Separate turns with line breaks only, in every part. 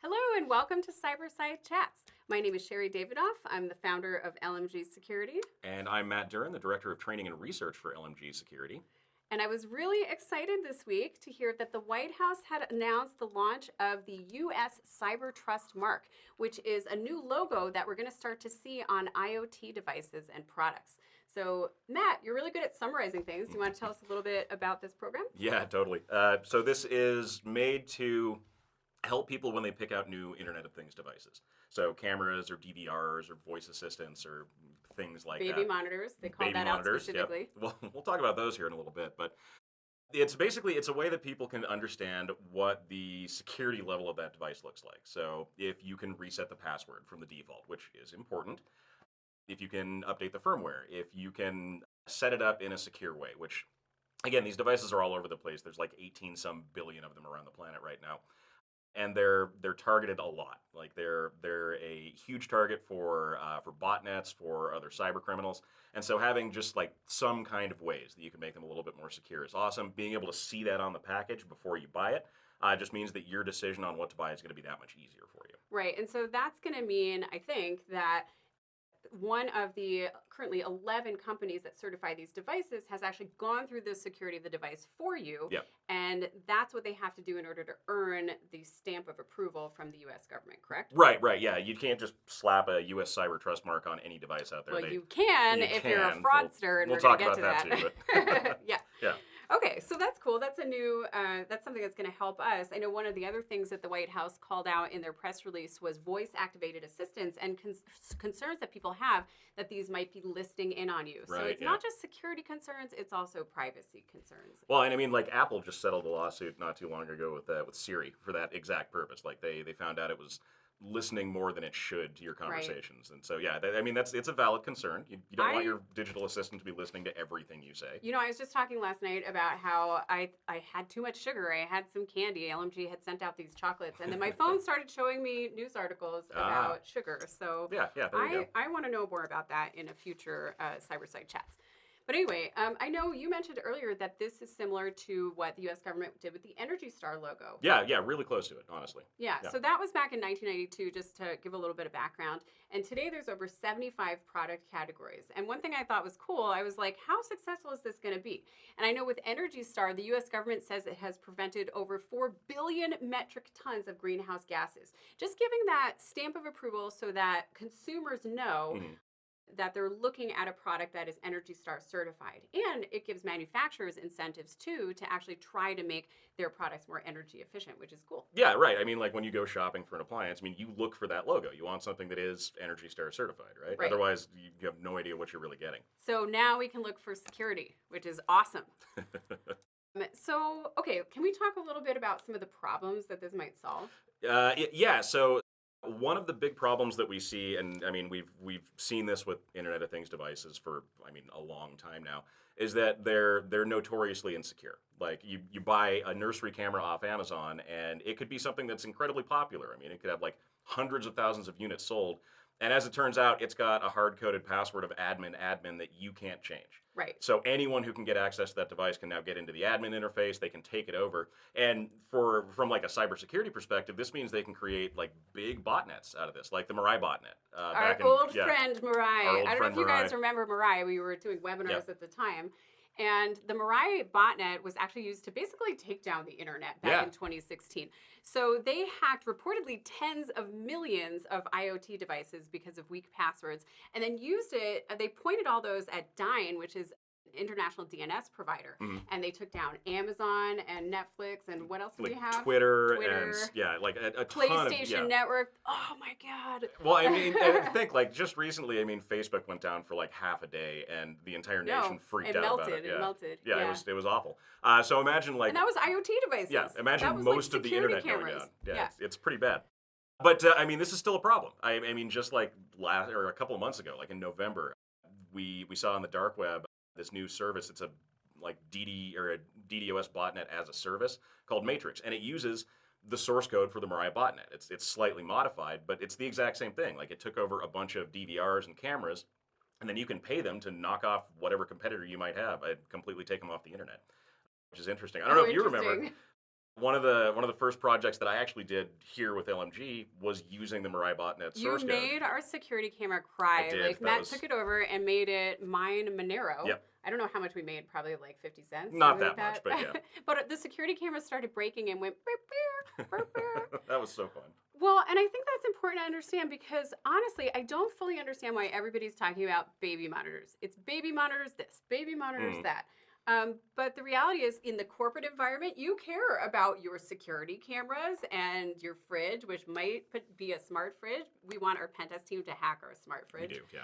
Hello and welcome to CyberSide Chats. My name is Sherri Davidoff. I'm the founder of LMG Security.
And I'm Matt Durrin, the Director of Training and Research for LMG Security.
And I was really excited this week to hear that the White House had announced the launch of the U.S. Cyber Trust Mark, which is a new logo that we're going to start to see on IoT devices and products. So, Matt, you're really good at summarizing things. Do you want to tell us a little bit about this program?
Yeah, totally. So this is made to help people when they pick out new Internet of Things devices. So cameras or DVRs or voice assistants or things like that.
Baby monitors, they call
Baby
that
monitors,
out specifically.
Yep. Well, we'll talk about those here in a little bit, but it's a way that people can understand what the security level of that device looks like. So if you can reset the password from the default, which is important, if you can update the firmware, if you can set it up in a secure way, which again, these devices are all over the place. There's like 18 some billion of them around the planet right now. And they're targeted a lot. Like they're a huge target for botnets, for other cyber criminals. And so having just like some kind of ways that you can make them a little bit more secure is awesome. Being able to see that on the package before you buy it just means that your decision on what to buy is going to be that much easier for you.
Right, and so that's going to mean, I think, that one of the currently 11 companies that certify these devices has actually gone through the security of the device for you.
Yep.
And that's what they have to do in order to earn the stamp of approval from the U.S. government, correct?
Right, yeah. You can't just slap a U.S. Cyber Trust mark on any device out there.
Well, you can if you're a fraudster, and
we'll
we're going
talk
to get to
about
that.
too. But
Yeah.
Yeah.
Okay, so that's cool. That's a new, that's something that's going to help us. I know one of the other things that the White House called out in their press release was voice-activated assistants and concerns that people have that these might be listening in on you. So
Right,
it's
yeah.
not just security concerns, it's also privacy concerns.
Well, and I mean, like Apple just settled a lawsuit not too long ago with Siri for that exact purpose. Like they found out it was listening more than it should to your conversations, and so yeah, it's a valid concern. You don't want your digital assistant to be listening to everything you say.
You know, I was just talking last night about how I had too much sugar. I had some candy. LMG had sent out these chocolates, and then my phone started showing me news articles about sugar. So
yeah, there you go.
I want to know more about that in a future CyberSide Chats. But anyway, I know you mentioned earlier that this is similar to what the U.S. government did with the Energy Star logo.
Yeah, really close to it, honestly.
Yeah, so that was back in 1992, just to give a little bit of background. And today there's over 75 product categories. And one thing I thought was cool, I was like, how successful is this going to be? And I know with Energy Star, the U.S. government says it has prevented over 4 billion metric tons of greenhouse gases. Just giving that stamp of approval so that consumers know that they're looking at a product that is Energy Star certified. And it gives manufacturers incentives too to actually try to make their products more energy efficient, which is cool.
Yeah, right. I mean, like when you go shopping for an appliance, I mean, you look for that logo. You want something that is Energy Star certified, right? Otherwise, you have no idea what you're really getting.
So now we can look for security, which is awesome. So, okay, can we talk a little bit about some of the problems that this might solve?
Yeah, so one of the big problems that we see, and I mean we've seen this with Internet of Things devices for a long time now, is that they're notoriously insecure. Like you buy a nursery camera off Amazon, and it could be something that's incredibly popular. I mean, it could have like hundreds of thousands of units sold, and as it turns out, it's got a hard-coded password of admin that you can't change.
Right.
So anyone who can get access to that device can now get into the admin interface. They can take it over, and from like a cybersecurity perspective, this means they can create like big botnets out of this, like the Mirai botnet.
Our old friend Mirai. I don't know if you guys
Mirai.
Remember Mirai. We were doing webinars at the time. And the Mirai botnet was actually used to basically take down the internet back in 2016. So they hacked reportedly tens of millions of IoT devices because of weak passwords, and then used it. They pointed all those at Dyn, which is an international DNS provider, and they took down Amazon and Netflix and what else do we have?
Twitter and like a
PlayStation
ton of,
Network. Oh my God.
Well, I mean, I think like just recently, I mean, Facebook went down for like half a day, and the entire nation freaked out about it.
It melted.
Yeah, it was awful. So imagine like,
and that was IoT devices.
Yeah, imagine most of the internet
cameras.
going down. Yeah, it's pretty bad. But I mean, this is still a problem. I mean, just like a couple of months ago, like in November, we saw on the dark web this new service. It's a like a DDoS botnet as a service called Matrix, and it uses the source code for the Mirai botnet. It's slightly modified, but it's the exact same thing. Like it took over a bunch of DVRs and cameras, and then you can pay them to knock off whatever competitor you might have and completely take them off the internet, which is interesting. I don't know if you remember One of the first projects that I actually did here with LMG was using the Mirai botnet
You
source code.
made our security camera cry.
I did.
Like Matt took it over and made it mine Monero.
Yep.
I don't know how much we made, probably like 50 cents.
Not that much, but yeah.
But the security camera started breaking and went beep, beep, beep, beep.
That was so fun.
Well, and I think that's important to understand because honestly, I don't fully understand why everybody's talking about baby monitors. It's baby monitors this, baby monitors that. But the reality is, in the corporate environment, you care about your security cameras and your fridge, which might be a smart fridge. We want our pen test team to hack our smart fridge.
We do, yeah.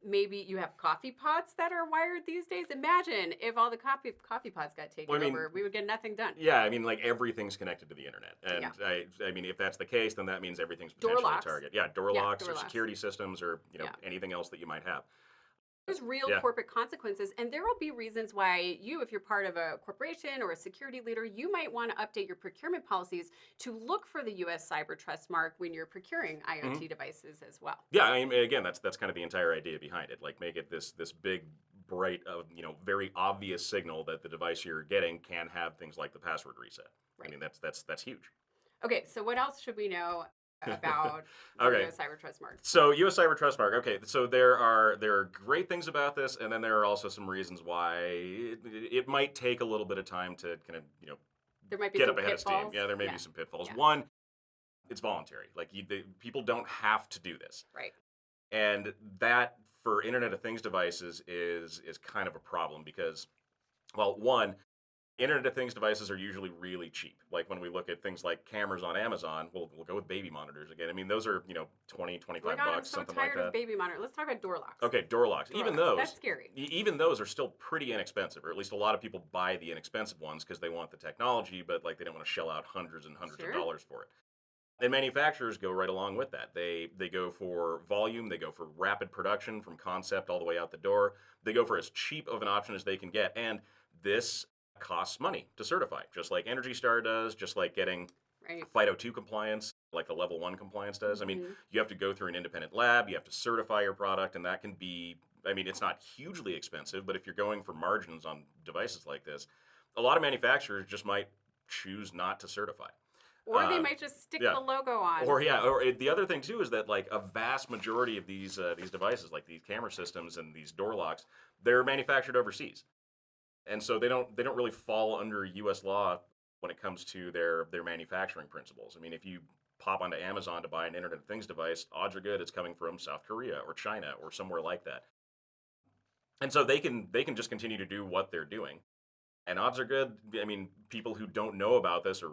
Maybe you have coffee pots that are wired these days. Imagine if all the coffee pots got taken over, we would get nothing done.
Yeah, I mean, like everything's connected to the internet, and I mean, if that's the case, then that means everything's potentially a target. Yeah, door locks or security systems or anything else that you might have.
There's real corporate consequences, and there will be reasons why you, if you're part of a corporation or a security leader, you might want to update your procurement policies to look for the U.S. Cyber Trust mark when you're procuring IoT devices as well. Yeah,
I mean, again, that's kind of the entire idea behind it. Like, make it this big, bright, very obvious signal that the device you're getting can have things like the password reset. Right. I mean, that's huge.
Okay, so what else should we know about the U.S. Cyber Trust mark?
So U.S. Cyber Trust mark. Okay, so there are great things about this, and then there are also some reasons why it might take a little bit of time to kind of
there might be
get
some
up ahead
pitfalls.
of steam. Yeah, there may be some pitfalls. One, it's voluntary. Like people don't have to do this.
Right.
And that for Internet of Things devices is kind of a problem because, well, one, Internet of Things devices are usually really cheap. Like when we look at things like cameras on Amazon, we'll go with baby monitors again. I mean, those are, $20, $25 bucks,
I'm so
something like that.
tired of baby monitor. Let's talk about door locks.
Okay, door locks. Even those.
That's scary.
Even those are still pretty inexpensive, or at least a lot of people buy the inexpensive ones because they want the technology, but like they don't want to shell out hundreds and hundreds of dollars for it. And manufacturers go right along with that. They go for volume, they go for rapid production from concept all the way out the door. They go for as cheap of an option as they can get. And this costs money to certify, just like Energy Star does, just like getting FIDO2 compliance, like the level 1 compliance does. I mean, you have to go through an independent lab, you have to certify your product, and that can be, I mean, it's not hugely expensive, but if you're going for margins on devices like this, a lot of manufacturers just might choose not to certify.
Or they might just stick the logo on.
Or the other thing too is that like a vast majority of these devices, like these camera systems and these door locks, they're manufactured overseas. And so they don't really fall under U.S. law when it comes to their manufacturing principles. I mean, if you pop onto Amazon to buy an Internet of Things device, odds are good it's coming from South Korea or China or somewhere like that. And so they can just continue to do what they're doing. And odds are good, I mean, people who don't know about this or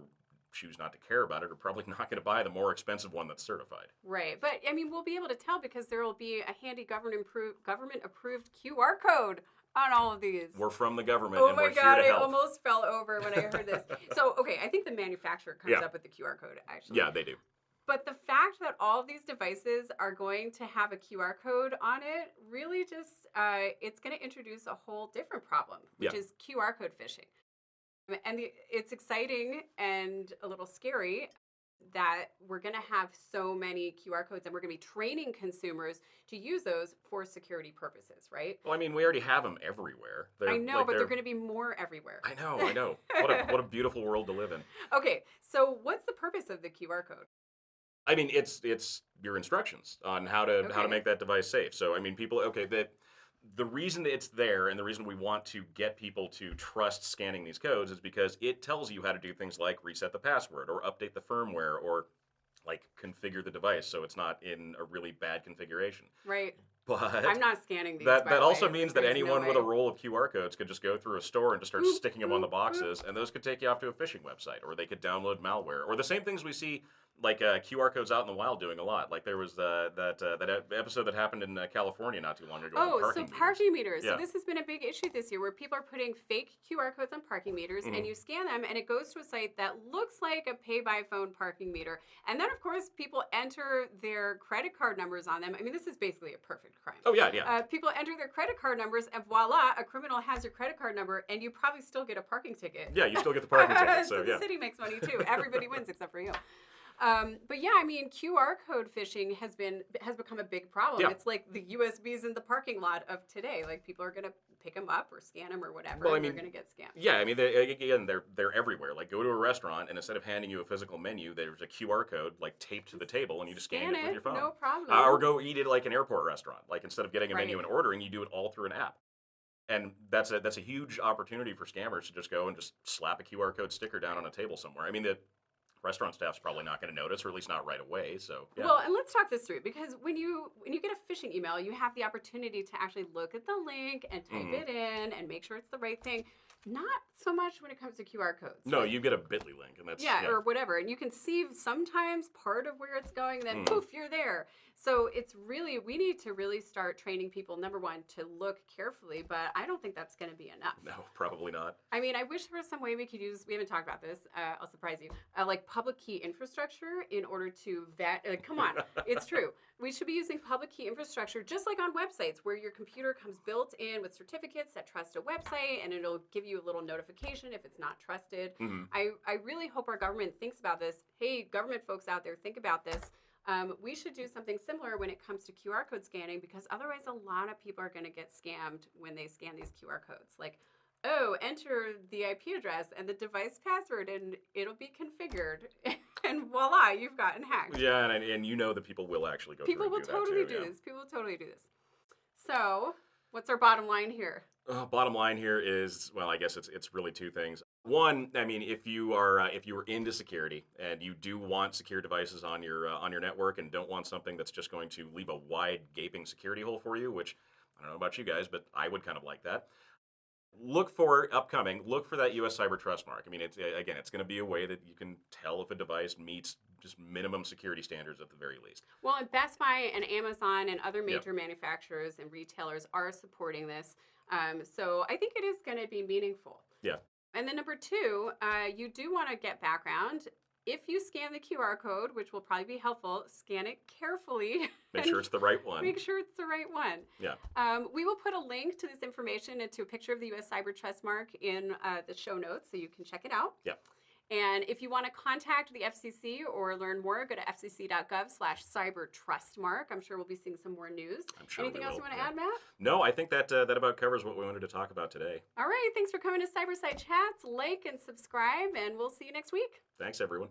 choose not to care about it are probably not going to buy the more expensive one that's certified.
Right. But, I mean, we'll be able to tell because there will be a handy government-approved QR code on all of these.
We're from the government, and we're here to help. Oh my God,
I almost fell over when I heard this. So, okay, I think the manufacturer comes up with the QR code, actually.
Yeah, they do.
But the fact that all of these devices are going to have a QR code on it really just, it's going to introduce a whole different problem, which is QR code phishing. And it's exciting and a little scary that we're going to have so many QR codes and we're going to be training consumers to use those for security purposes, right?
Well, I mean, we already have them everywhere.
I know, but they're going to be more everywhere.
I know. What a beautiful world to live in.
Okay, so what's the purpose of the QR code?
I mean, it's your instructions on how to make that device safe. So, I mean, people, the reason it's there and the reason we want to get people to trust scanning these codes is because it tells you how to do things like reset the password or update the firmware or like configure the device so it's not in a really bad configuration.
Right.
But
I'm not scanning these.
That also means that anyone with a roll of QR codes could just go through a store and just start sticking them on the boxes, and those could take you off to a phishing website, or they could download malware, or the same things we see like QR codes out in the wild doing a lot. Like there was that episode that happened in California not too long ago.
Parking meters. Yeah. So this has been a big issue this year where people are putting fake QR codes on parking meters and you scan them and it goes to a site that looks like a pay by phone parking meter. And then of course people enter their credit card numbers on them. I mean, this is basically a perfect crime.
Oh yeah.
People enter their credit card numbers and voila, a criminal has your credit card number and you probably still get a parking ticket.
Yeah, you still get the parking ticket. So
the city makes money too. Everybody wins except for you. But yeah, I mean, QR code phishing has become a big problem.
Yeah.
It's like the USBs in the parking lot of today. Like people are gonna pick them up or scan them or whatever,
Well, I
and they're
mean,
gonna get scammed.
yeah, I mean, again, they're everywhere. Like, go to a restaurant, and instead of handing you a physical menu, there's a QR code like taped to the table, and you just scan it with your phone.
No problem.
Or go eat it like an airport restaurant. Like, instead of getting a menu
Right.
and ordering, you do it all through an app. And that's a huge opportunity for scammers to just go and just slap a QR code sticker down on a table somewhere. I mean, the restaurant staff's probably not going to notice, or at least not right away. So yeah.
Well, and let's talk this through because when you get a phishing email, you have the opportunity to actually look at the link and type it in and make sure it's the right thing. Not so much when it comes to QR codes.
No, you get a Bitly link, and that's
or whatever, and you can see sometimes part of where it's going, and then poof, you're there. So it's really, we need to really start training people, number one, to look carefully, but I don't think that's going to be enough.
No, probably not.
I mean, I wish there was some way we could use, we haven't talked about this, I'll surprise you, like public key infrastructure in order to vet, come on, it's true. We should be using public key infrastructure just like on websites where your computer comes built in with certificates that trust a website and it'll give you a little notification if it's not trusted. I really hope our government thinks about this. Hey, government folks out there, think about this. We should do something similar when it comes to QR code scanning because otherwise a lot of people are going to get scammed when they scan these QR codes. Like, oh, enter the IP address and the device password and it'll be configured. And voila, you've gotten hacked.
Yeah, and you know that people will actually go
People
through
will
and do
totally
that too,
do this. People will totally do this. So, what's our bottom line here?
Bottom line here is, well, I guess it's really two things. One, I mean, if you are into security and you do want secure devices on your network and don't want something that's just going to leave a wide gaping security hole for you, which I don't know about you guys, but I would kind of like that. Look for that U.S. Cyber Trust mark. I mean, it's going to be a way that you can tell if a device meets just minimum security standards at the very least.
Well, and Best Buy and Amazon and other major manufacturers and retailers are supporting this. So I think it is going to be meaningful.
Yeah.
And then number two, you do want to get background. If you scan the QR code, which will probably be helpful, scan it carefully.
Make sure it's the right one.
Make sure it's the right one.
Yeah.
We will put a link to this information and to a picture of the U.S. Cyber Trust mark in the show notes so you can check it out.
Yeah.
And if you want to contact the FCC or learn more, go to fcc.gov/cybertrustmark. I'm sure we'll be seeing some more news.
I'm sure.
Anything else you want to add, Matt?
No, I think that about covers what we wanted to talk about today.
All right. Thanks for coming to CyberSide Chats. Like and subscribe, and we'll see you next week.
Thanks, everyone.